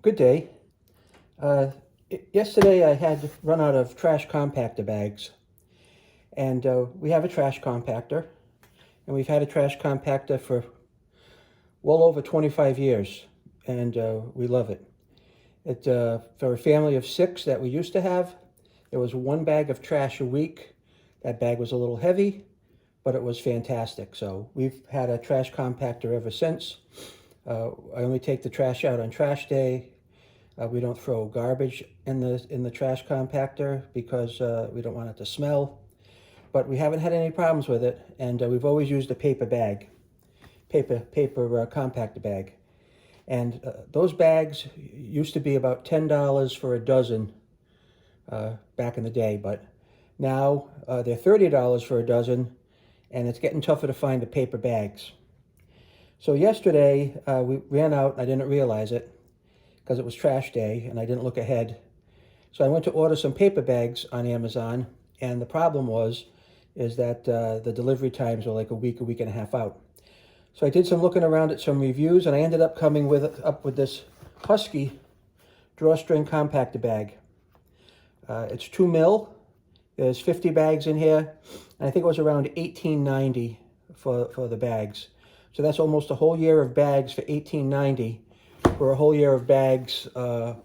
Good day. Uh, Yesterday I had run out of trash compactor bags, and we have a trash compactor, and we've had a trash compactor for well over 25 years, and we love it. For a family of 6 that we used to have, there was 1 bag of trash a week. That bag was a little heavy, but it was fantastic. So we've had a trash compactor ever since. I only take the trash out on trash day. We don't throw garbage in the trash compactor because we don't want it to smell. But we haven't had any problems with it, and we've always used a paper bag, paper compactor bag. And those bags used to be about $10 for a dozen back in the day, but now they're $30 for a dozen, and it's getting tougher to find the paper bags. So yesterday we ran out, and I didn't realize it because it was trash day and I didn't look ahead. So I went to order some paper bags on Amazon, and the problem is that the delivery times were like a week and a half out. So I did some looking around at some reviews, and I ended up coming up with this Husky drawstring compactor bag. It's 2 mil. There's 50 bags in here, and I think it was around $18.90 for the bags. So that's almost a whole year of bags for $18.90. For a whole year of bags,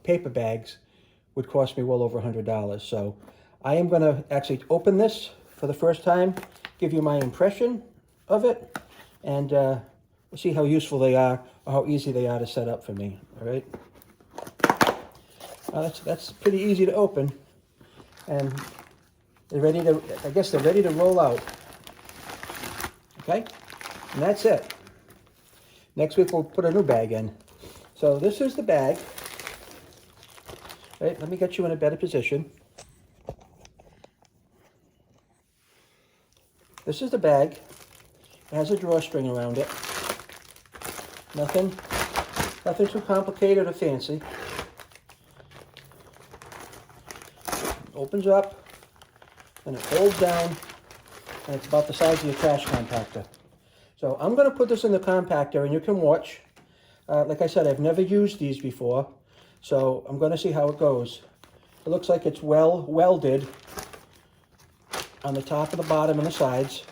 paper bags, would cost me well over $100. So I am going to actually open this for the first time, give you my impression of it, and we'll see how useful they are or how easy they are to set up for me. All right. That's pretty easy to open, and they're ready to. I guess they're ready to roll out. Okay, and that's it. Next week we'll put a new bag in. So this is the bag. Right, let me get you in a better position. This is the bag. It has a drawstring around it. Nothing too complicated or fancy. Opens up, and it folds down, and it's about the size of your trash compactor. So I'm going to put this in the compactor, and you can watch. Like I said, I've never used these before, so I'm going to see how it goes. It looks like it's well welded on the top and the bottom and the sides.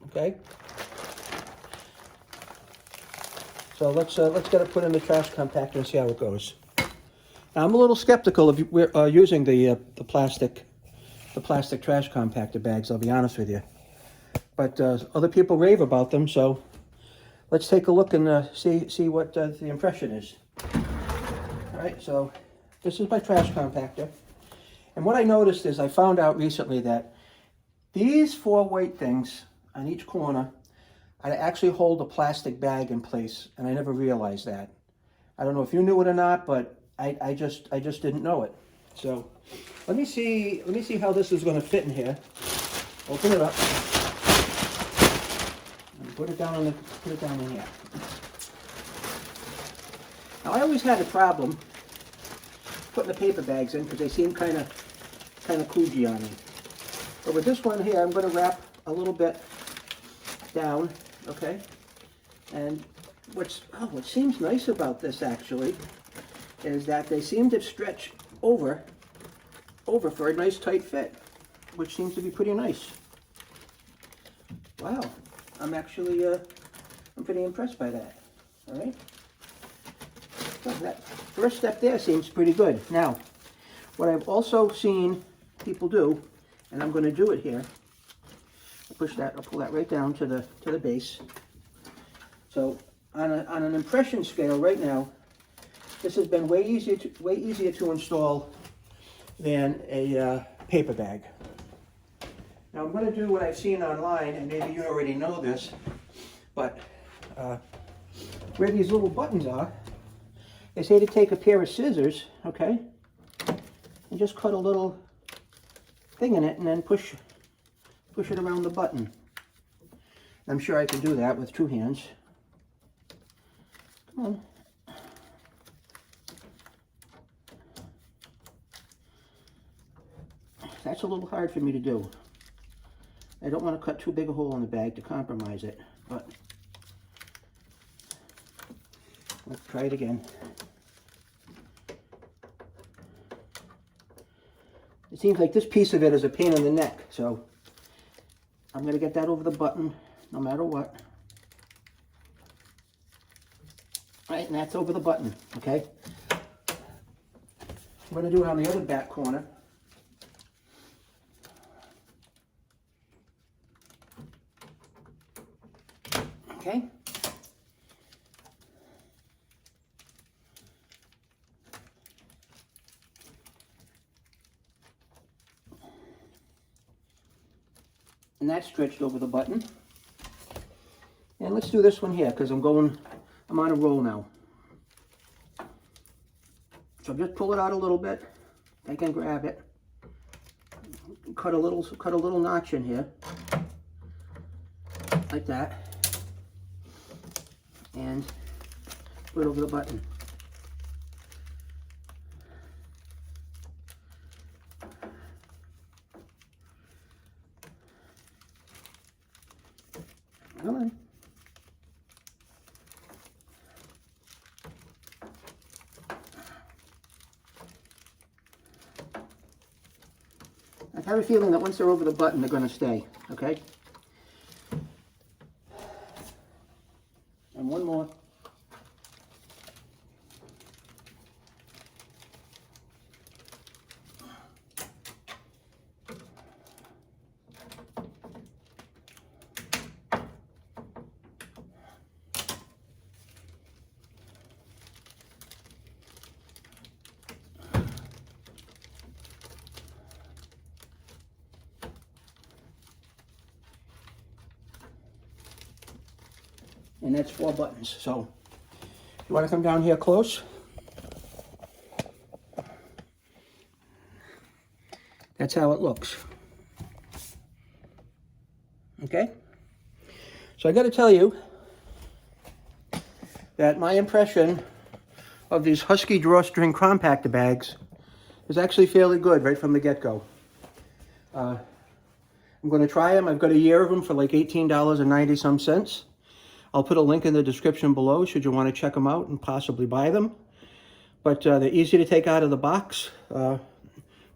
Okay. So let's get it put in the trash compactor and see how it goes. Now, I'm a little skeptical of using the plastic trash compactor bags. I'll be honest with you, but other people rave about them, so let's take a look and see what the impression is. All right, so this is my trash compactor. And what I noticed is I found out recently that these 4 weight things on each corner actually hold a plastic bag in place, and I never realized that. I don't know if you knew it or not, but I just didn't know it. So let me see how this is going to fit in here. Open it up. Put it down in here. Now, I always had a problem putting the paper bags in because they seem kind of kludgy on me. But with this one here, I'm going to wrap a little bit down, okay? And what seems nice about this actually is that they seem to stretch over for a nice tight fit, which seems to be pretty nice. Wow. I'm actually, I'm pretty impressed by that. All right. So that first step there seems pretty good. Now, what I've also seen people do, and I'm going to do it here. I'll pull that right down to the base. So on an impression scale right now, this has been way easier to install than a paper bag. Now I'm going to do what I've seen online, and maybe you already know this, but where these little buttons are, they say to take a pair of scissors, okay, and just cut a little thing in it and then push it around the button. I'm sure I can do that with 2 hands. Come on. That's a little hard for me to do. I don't want to cut too big a hole in the bag to compromise it, but let's try it again. it seems like this piece of it is a pain in the neck, so I'm going to get that over the button no matter what. Right, and that's over the button, okay? I'm going to do it on the other back corner. Okay? And that's stretched over the button. And let's do this one here, because I'm on a roll now. So just pull it out a little bit. I can grab it. Cut a little notch in here. Like that. And put it over the button. Come on. I have a feeling that once they're over the button, they're going to stay, okay? And one more. And that's 4 buttons. So you want to come down here close? That's how it looks. Okay? So I got to tell you that my impression of these Husky drawstring compactor bags is actually fairly good right from the get-go. I'm going to try them. I've got a year of them for like $18.90 some cents. I'll put a link in the description below should you want to check them out and possibly buy them. But they're easy to take out of the box. The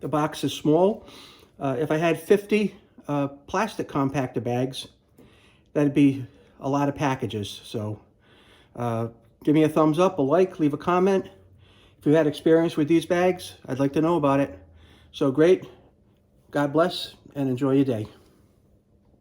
box is small. If I had 50 plastic compactor bags, that'd be a lot of packages. So give me a thumbs up, a like, leave a comment. If you had experience with these bags, I'd like to know about it. So great. God bless and enjoy your day.